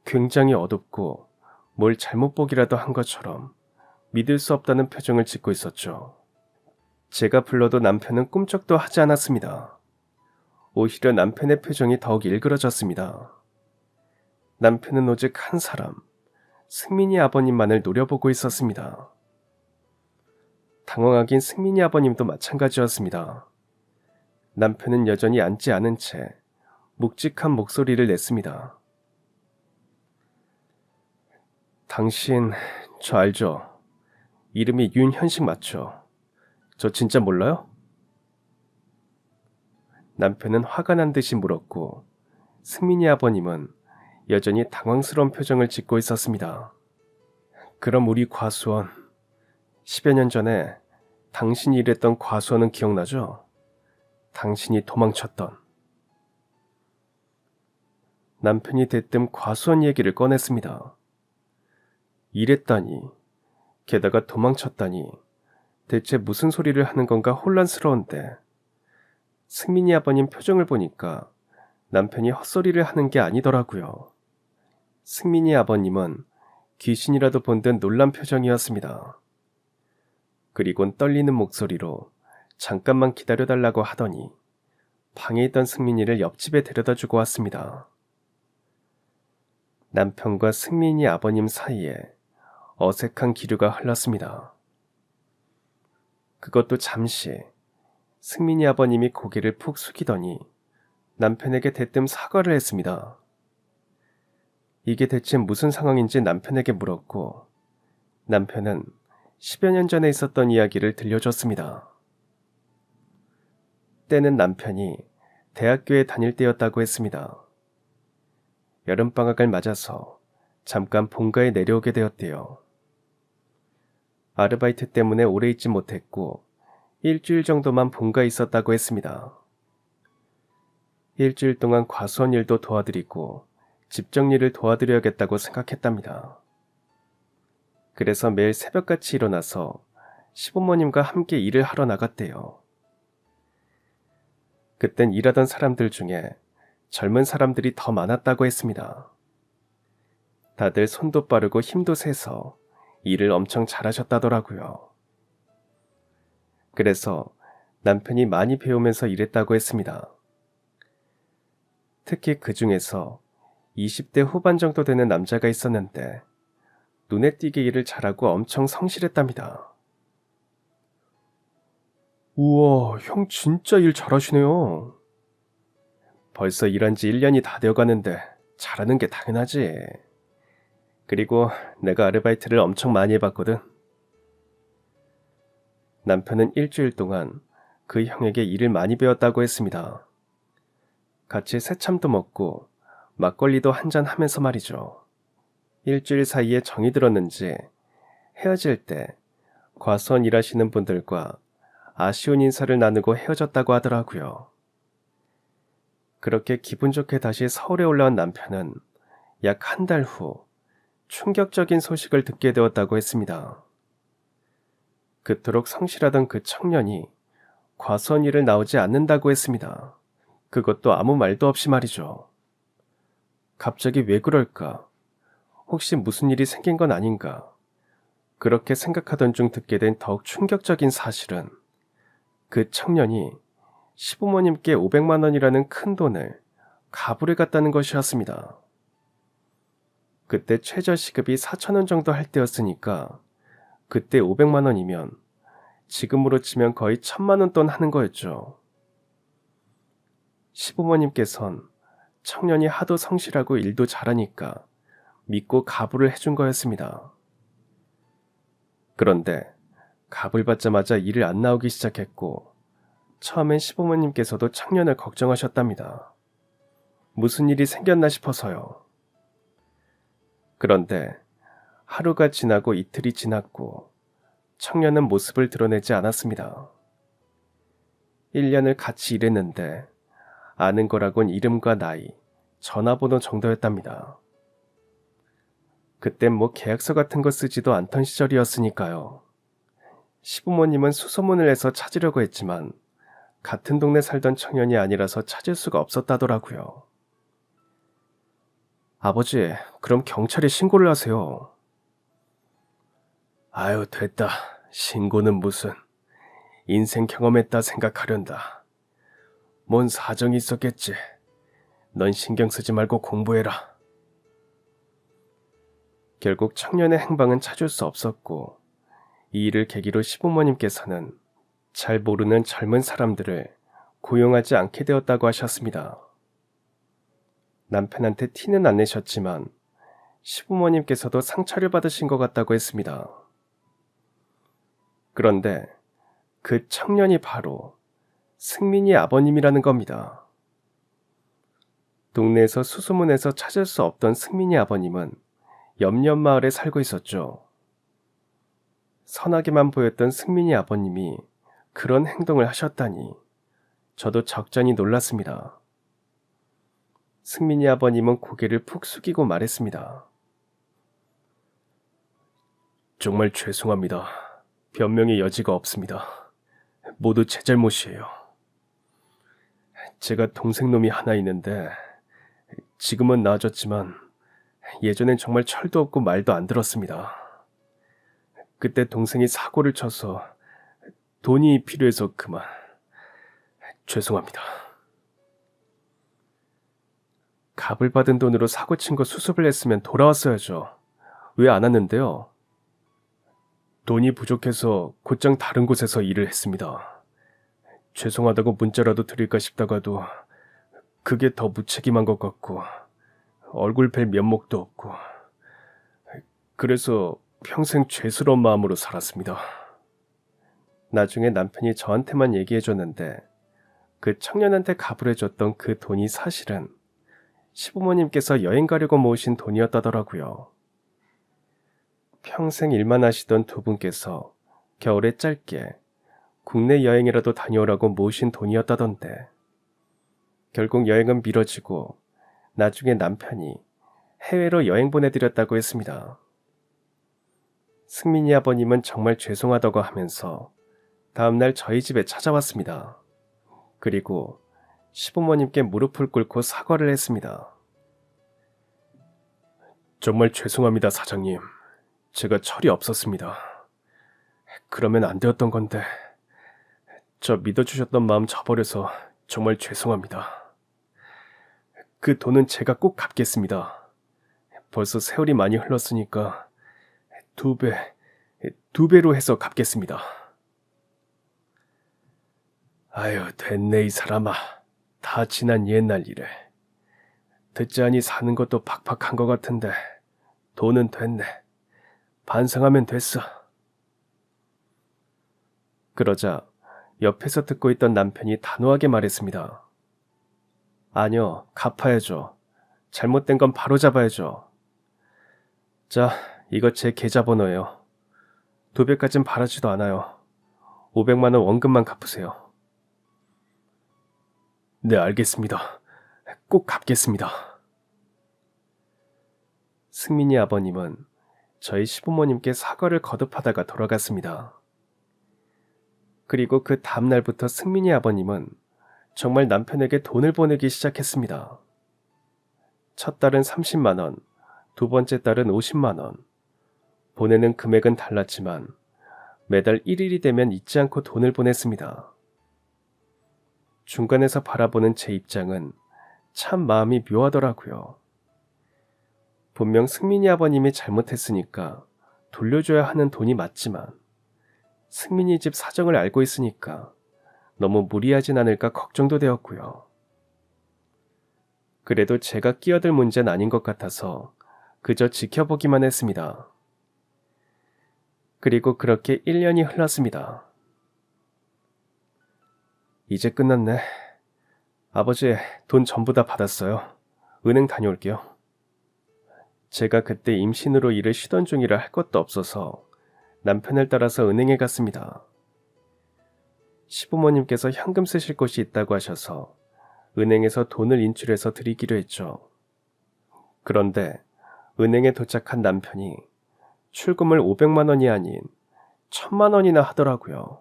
굉장히 어둡고 뭘 잘못 보기라도 한 것처럼 믿을 수 없다는 표정을 짓고 있었죠. 제가 불러도 남편은 꿈쩍도 하지 않았습니다. 오히려 남편의 표정이 더욱 일그러졌습니다. 남편은 오직 한 사람, 승민이 아버님만을 노려보고 있었습니다. 당황하긴 승민이 아버님도 마찬가지였습니다. 남편은 여전히 앉지 않은 채 묵직한 목소리를 냈습니다. 당신 저 알죠? 이름이 윤현식 맞죠? 저 진짜 몰라요? 남편은 화가 난 듯이 물었고 승민이 아버님은 여전히 당황스러운 표정을 짓고 있었습니다. 그럼 우리 과수원 10여 년 전에 당신이 일했던 과수원은 기억나죠? 당신이 도망쳤던. 남편이 대뜸 과수원 얘기를 꺼냈습니다. 일했다니, 게다가 도망쳤다니, 대체 무슨 소리를 하는 건가 혼란스러운데 승민이 아버님 표정을 보니까 남편이 헛소리를 하는 게 아니더라고요. 승민이 아버님은 귀신이라도 본 듯 놀란 표정이었습니다. 그리곤 떨리는 목소리로 잠깐만 기다려달라고 하더니 방에 있던 승민이를 옆집에 데려다 주고 왔습니다. 남편과 승민이 아버님 사이에 어색한 기류가 흘렀습니다. 그것도 잠시 승민이 아버님이 고개를 푹 숙이더니 남편에게 대뜸 사과를 했습니다. 이게 대체 무슨 상황인지 남편에게 물었고 남편은 10여 년 전에 있었던 이야기를 들려줬습니다. 때는 남편이 대학교에 다닐 때였다고 했습니다. 여름방학을 맞아서 잠깐 본가에 내려오게 되었대요. 아르바이트 때문에 오래 있지 못했고 일주일 정도만 본가에 있었다고 했습니다. 일주일 동안 과수원 일도 도와드리고 집 정리를 도와드려야겠다고 생각했답니다. 그래서 매일 새벽같이 일어나서 시부모님과 함께 일을 하러 나갔대요. 그땐 일하던 사람들 중에 젊은 사람들이 더 많았다고 했습니다. 다들 손도 빠르고 힘도 세서 일을 엄청 잘하셨다더라고요. 그래서 남편이 많이 배우면서 일했다고 했습니다. 특히 그 중에서 20대 후반 정도 되는 남자가 있었는데 눈에 띄게 일을 잘하고 엄청 성실했답니다. 우와, 형 진짜 일 잘하시네요. 벌써 일한 지 1년이 다 되어가는데 잘하는 게 당연하지. 그리고 내가 아르바이트를 엄청 많이 해봤거든. 남편은 일주일 동안 그 형에게 일을 많이 배웠다고 했습니다. 같이 새참도 먹고 막걸리도 한잔 하면서 말이죠. 일주일 사이에 정이 들었는지 헤어질 때 과수원 일하시는 분들과 아쉬운 인사를 나누고 헤어졌다고 하더라고요. 그렇게 기분 좋게 다시 서울에 올라온 남편은 약 한 달 후 충격적인 소식을 듣게 되었다고 했습니다. 그토록 성실하던 그 청년이 과수원 일을 나오지 않는다고 했습니다. 그것도 아무 말도 없이 말이죠. 갑자기 왜 그럴까? 혹시 무슨 일이 생긴 건 아닌가? 그렇게 생각하던 중 듣게 된 더욱 충격적인 사실은 그 청년이 시부모님께 500만 원이라는 큰 돈을 가불해 갔다는 것이었습니다. 그때 최저시급이 4천 원 정도 할 때였으니까 그때 500만 원이면 지금으로 치면 거의 1,000만 원 돈 하는 거였죠. 시부모님께선 청년이 하도 성실하고 일도 잘하니까 믿고 가부를 해준 거였습니다. 그런데 갑을 받자마자 일을 안 나오기 시작했고 처음엔 시부모님께서도 청년을 걱정하셨답니다. 무슨 일이 생겼나 싶어서요. 그런데 하루가 지나고 이틀이 지났고 청년은 모습을 드러내지 않았습니다. 1년을 같이 일했는데 아는 거라곤 이름과 나이, 전화번호 정도였답니다. 그땐 뭐 계약서 같은 거 쓰지도 않던 시절이었으니까요. 시부모님은 수소문을 해서 찾으려고 했지만 같은 동네 살던 청년이 아니라서 찾을 수가 없었다더라고요. 아버지, 그럼 경찰에 신고를 하세요. 아유, 됐다. 신고는 무슨. 인생 경험했다 생각하련다. 뭔 사정이 있었겠지. 넌 신경 쓰지 말고 공부해라. 결국 청년의 행방은 찾을 수 없었고 이 일을 계기로 시부모님께서는 잘 모르는 젊은 사람들을 고용하지 않게 되었다고 하셨습니다. 남편한테 티는 안 내셨지만 시부모님께서도 상처를 받으신 것 같다고 했습니다. 그런데 그 청년이 바로 승민이 아버님이라는 겁니다. 동네에서 수소문해서 찾을 수 없던 승민이 아버님은 옆옆 마을에 살고 있었죠. 선하게만 보였던 승민이 아버님이 그런 행동을 하셨다니 저도 적잖이 놀랐습니다. 승민이 아버님은 고개를 푹 숙이고 말했습니다. 정말 죄송합니다. 변명의 여지가 없습니다. 모두 제 잘못이에요. 제가 동생놈이 하나 있는데 지금은 나아졌지만 예전엔 정말 철도 없고 말도 안 들었습니다. 그때 동생이 사고를 쳐서 돈이 필요해서 그만. 죄송합니다. 갑을 받은 돈으로 사고 친 거 수습을 했으면 돌아왔어야죠. 왜 안 왔는데요? 돈이 부족해서 곧장 다른 곳에서 일을 했습니다. 죄송하다고 문자라도 드릴까 싶다가도 그게 더 무책임한 것 같고 얼굴 뵐 면목도 없고 그래서 평생 죄스러운 마음으로 살았습니다. 나중에 남편이 저한테만 얘기해줬는데 그 청년한테 갑을 해줬던 그 돈이 사실은 시부모님께서 여행 가려고 모으신 돈이었다더라고요. 평생 일만 하시던 두 분께서 겨울에 짧게 국내 여행이라도 다녀오라고 모으신 돈이었다던데 결국 여행은 미뤄지고 나중에 남편이 해외로 여행 보내드렸다고 했습니다. 승민이 아버님은 정말 죄송하다고 하면서 다음날 저희 집에 찾아왔습니다. 그리고 시부모님께 무릎을 꿇고 사과를 했습니다. 정말 죄송합니다, 사장님. 제가 철이 없었습니다. 그러면 안 되었던 건데 저 믿어주셨던 마음 저버려서 정말 죄송합니다. 그 돈은 제가 꼭 갚겠습니다. 벌써 세월이 많이 흘렀으니까 두 배로 해서 갚겠습니다. 아유, 됐네 이 사람아. 다 지난 옛날 일에. 듣지 않니 사는 것도 팍팍한 것 같은데 돈은 됐네. 반성하면 됐어. 그러자 옆에서 듣고 있던 남편이 단호하게 말했습니다. 아니요, 갚아야죠. 잘못된 건 바로 잡아야죠. 자, 이거 제 계좌번호예요. 2배까진 바라지도 않아요. 500만 원 원금만 갚으세요. 네, 알겠습니다. 꼭 갚겠습니다. 승민이 아버님은 저희 시부모님께 사과를 거듭하다가 돌아갔습니다. 그리고 그 다음 날부터 승민이 아버님은 정말 남편에게 돈을 보내기 시작했습니다. 첫 달은 30만 원, 두 번째 달은 50만 원. 보내는 금액은 달랐지만 매달 1일이 되면 잊지 않고 돈을 보냈습니다. 중간에서 바라보는 제 입장은 참 마음이 묘하더라고요. 분명 승민이 아버님이 잘못했으니까 돌려줘야 하는 돈이 맞지만 승민이 집 사정을 알고 있으니까 너무 무리하진 않을까 걱정도 되었고요. 그래도 제가 끼어들 문제는 아닌 것 같아서 그저 지켜보기만 했습니다. 그리고 그렇게 1년이 흘렀습니다. 이제 끝났네. 아버지, 돈 전부 다 받았어요. 은행 다녀올게요. 제가 그때 임신으로 일을 쉬던 중이라 할 것도 없어서 남편을 따라서 은행에 갔습니다. 시부모님께서 현금 쓰실 곳이 있다고 하셔서 은행에서 돈을 인출해서 드리기로 했죠. 그런데 은행에 도착한 남편이 출금을 500만 원이 아닌 1000만 원이나 하더라고요.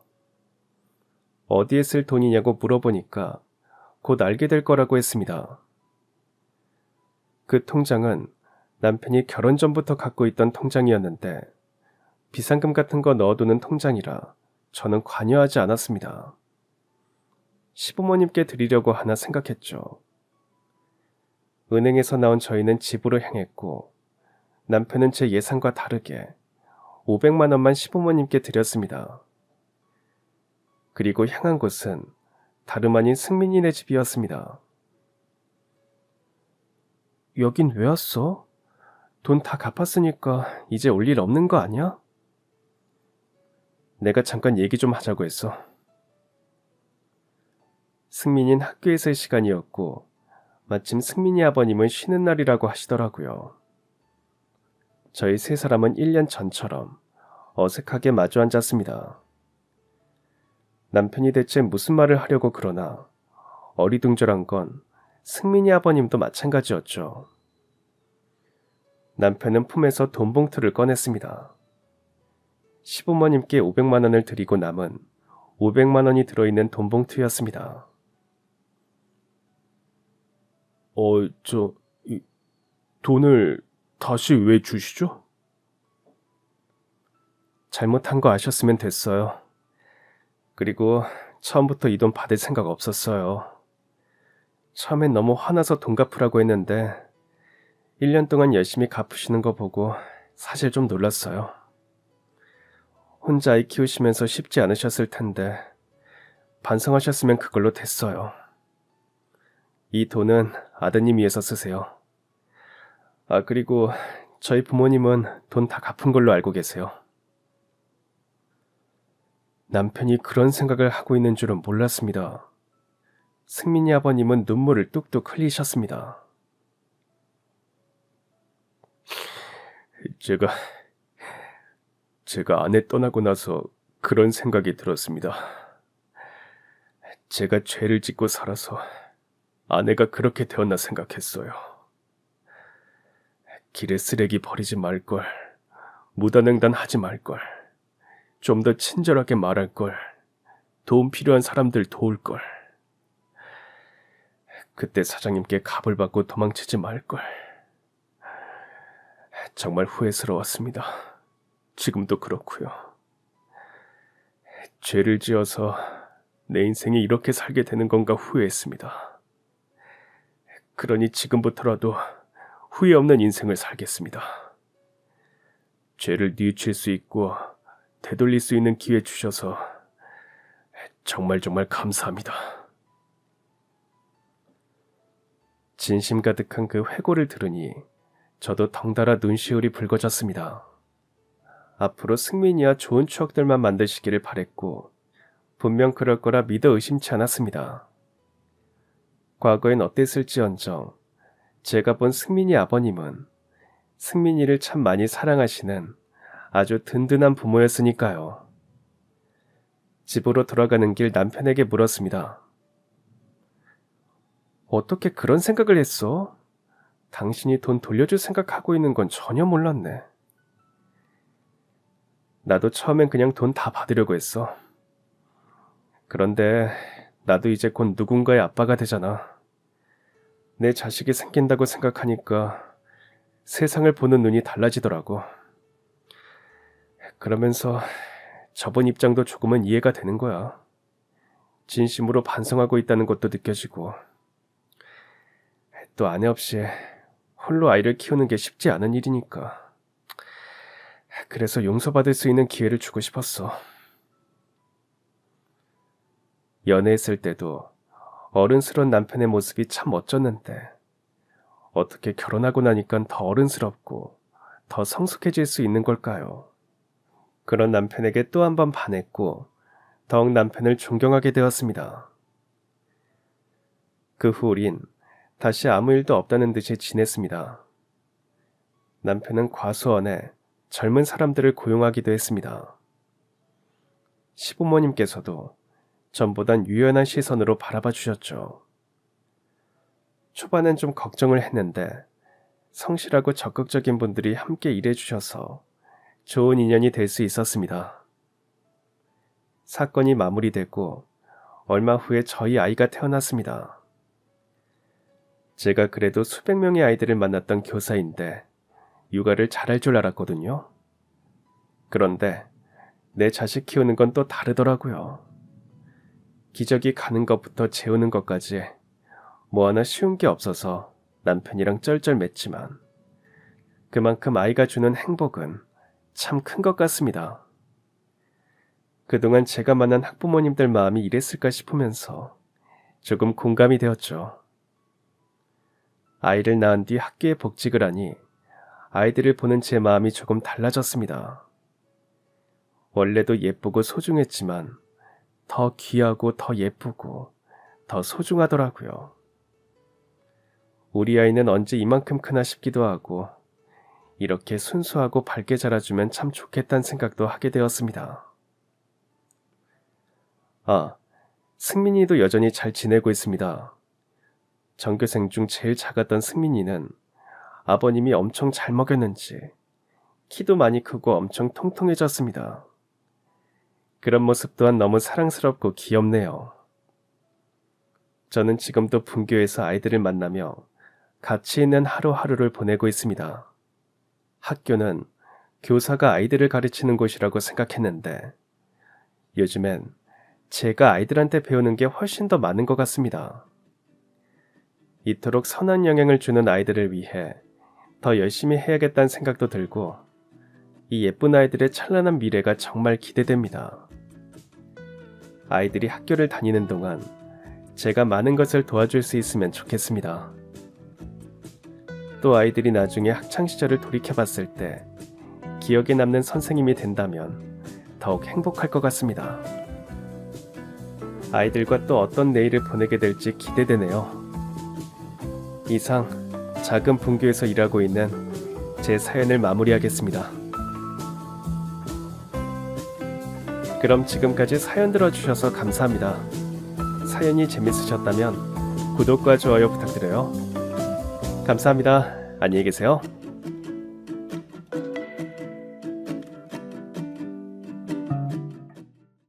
어디에 쓸 돈이냐고 물어보니까 곧 알게 될 거라고 했습니다. 그 통장은 남편이 결혼 전부터 갖고 있던 통장이었는데 비상금 같은 거 넣어두는 통장이라 저는 관여하지 않았습니다. 시부모님께 드리려고 하나 생각했죠. 은행에서 나온 저희는 집으로 향했고 남편은 제 예상과 다르게 500만 원만 시부모님께 드렸습니다. 그리고 향한 곳은 다름 아닌 승민이네 집이었습니다. 여긴 왜 왔어? 돈 다 갚았으니까 이제 올 일 없는 거 아니야? 내가 잠깐 얘기 좀 하자고 했어. 승민이는 학교에서의 시간이었고 마침 승민이 아버님은 쉬는 날이라고 하시더라고요. 저희 세 사람은 1년 전처럼 어색하게 마주 앉았습니다. 남편이 대체 무슨 말을 하려고 그러나 어리둥절한 건 승민이 아버님도 마찬가지였죠. 남편은 품에서 돈 봉투를 꺼냈습니다. 시부모님께 500만 원을 드리고 남은 500만 원이 들어있는 돈 봉투였습니다. 돈을 다시 왜 주시죠? 잘못한 거 아셨으면 됐어요. 그리고 처음부터 이 돈 받을 생각 없었어요. 처음엔 너무 화나서 돈 갚으라고 했는데 1년 동안 열심히 갚으시는 거 보고 사실 좀 놀랐어요. 혼자 아이 키우시면서 쉽지 않으셨을 텐데 반성하셨으면 그걸로 됐어요. 이 돈은 아드님 위해서 쓰세요. 그리고 저희 부모님은 돈 다 갚은 걸로 알고 계세요. 남편이 그런 생각을 하고 있는 줄은 몰랐습니다. 승민이 아버님은 눈물을 뚝뚝 흘리셨습니다. 제가 아내 떠나고 나서 그런 생각이 들었습니다. 제가 죄를 짓고 살아서 아내가 그렇게 되었나 생각했어요. 길에 쓰레기 버리지 말걸, 무단횡단 하지 말걸, 좀 더 친절하게 말할걸, 도움 필요한 사람들 도울걸, 그때 사장님께 갑을 받고 도망치지 말걸. 정말 후회스러웠습니다. 지금도 그렇고요. 죄를 지어서 내 인생이 이렇게 살게 되는 건가 후회했습니다. 그러니 지금부터라도 후회 없는 인생을 살겠습니다. 죄를 뉘우칠 수 있고 되돌릴 수 있는 기회 주셔서 정말 감사합니다. 진심 가득한 그 회고를 들으니 저도 덩달아 눈시울이 붉어졌습니다. 앞으로 승민이와 좋은 추억들만 만드시기를 바랬고 분명 그럴 거라 믿어 의심치 않았습니다. 과거엔 어땠을지언정 제가 본 승민이 아버님은 승민이를 참 많이 사랑하시는 아주 든든한 부모였으니까요. 집으로 돌아가는 길 남편에게 물었습니다. 어떻게 그런 생각을 했어? 당신이 돈 돌려줄 생각하고 있는 건 전혀 몰랐네. 나도 처음엔 그냥 돈 다 받으려고 했어. 그런데 나도 이제 곧 누군가의 아빠가 되잖아. 내 자식이 생긴다고 생각하니까 세상을 보는 눈이 달라지더라고. 그러면서 저번 입장도 조금은 이해가 되는 거야. 진심으로 반성하고 있다는 것도 느껴지고. 또 아내 없이 홀로 아이를 키우는 게 쉽지 않은 일이니까. 그래서 용서받을 수 있는 기회를 주고 싶었어. 연애했을 때도 어른스러운 남편의 모습이 참 멋졌는데 어떻게 결혼하고 나니까 더 어른스럽고 더 성숙해질 수 있는 걸까요? 그런 남편에게 또 한 번 반했고 더욱 남편을 존경하게 되었습니다. 그 후 우린 다시 아무 일도 없다는 듯이 지냈습니다. 남편은 과수원에 젊은 사람들을 고용하기도 했습니다. 시부모님께서도 전보단 유연한 시선으로 바라봐 주셨죠. 초반엔 좀 걱정을 했는데 성실하고 적극적인 분들이 함께 일해 주셔서 좋은 인연이 될 수 있었습니다. 사건이 마무리되고 얼마 후에 저희 아이가 태어났습니다. 제가 그래도 수백 명의 아이들을 만났던 교사인데 육아를 잘할 줄 알았거든요. 그런데 내 자식 키우는 건 또 다르더라고요. 기저귀 가는 것부터 재우는 것까지 뭐 하나 쉬운 게 없어서 남편이랑 쩔쩔맸지만 그만큼 아이가 주는 행복은 참 큰 것 같습니다. 그동안 제가 만난 학부모님들 마음이 이랬을까 싶으면서 조금 공감이 되었죠. 아이를 낳은 뒤 학교에 복직을 하니 아이들을 보는 제 마음이 조금 달라졌습니다. 원래도 예쁘고 소중했지만 더 귀하고 더 예쁘고 더 소중하더라고요. 우리 아이는 언제 이만큼 크나 싶기도 하고 이렇게 순수하고 밝게 자라주면 참 좋겠다는 생각도 하게 되었습니다. 아, 승민이도 여전히 잘 지내고 있습니다. 전교생 중 제일 작았던 승민이는 아버님이 엄청 잘 먹였는지 키도 많이 크고 엄청 통통해졌습니다. 그런 모습 또한 너무 사랑스럽고 귀엽네요. 저는 지금도 분교에서 아이들을 만나며 가치 있는 하루하루를 보내고 있습니다. 학교는 교사가 아이들을 가르치는 곳이라고 생각했는데 요즘엔 제가 아이들한테 배우는 게 훨씬 더 많은 것 같습니다. 이토록 선한 영향을 주는 아이들을 위해 더 열심히 해야겠다는 생각도 들고 이 예쁜 아이들의 찬란한 미래가 정말 기대됩니다. 아이들이 학교를 다니는 동안 제가 많은 것을 도와줄 수 있으면 좋겠습니다. 또 아이들이 나중에 학창시절을 돌이켜봤을 때 기억에 남는 선생님이 된다면 더욱 행복할 것 같습니다. 아이들과 또 어떤 내일을 보내게 될지 기대되네요. 이상 작은 분교에서 일하고 있는 제 사연을 마무리하겠습니다. 그럼 지금까지 사연 들어주셔서 감사합니다. 사연이 재밌으셨다면 구독과 좋아요 부탁드려요. 감사합니다. 안녕히 계세요.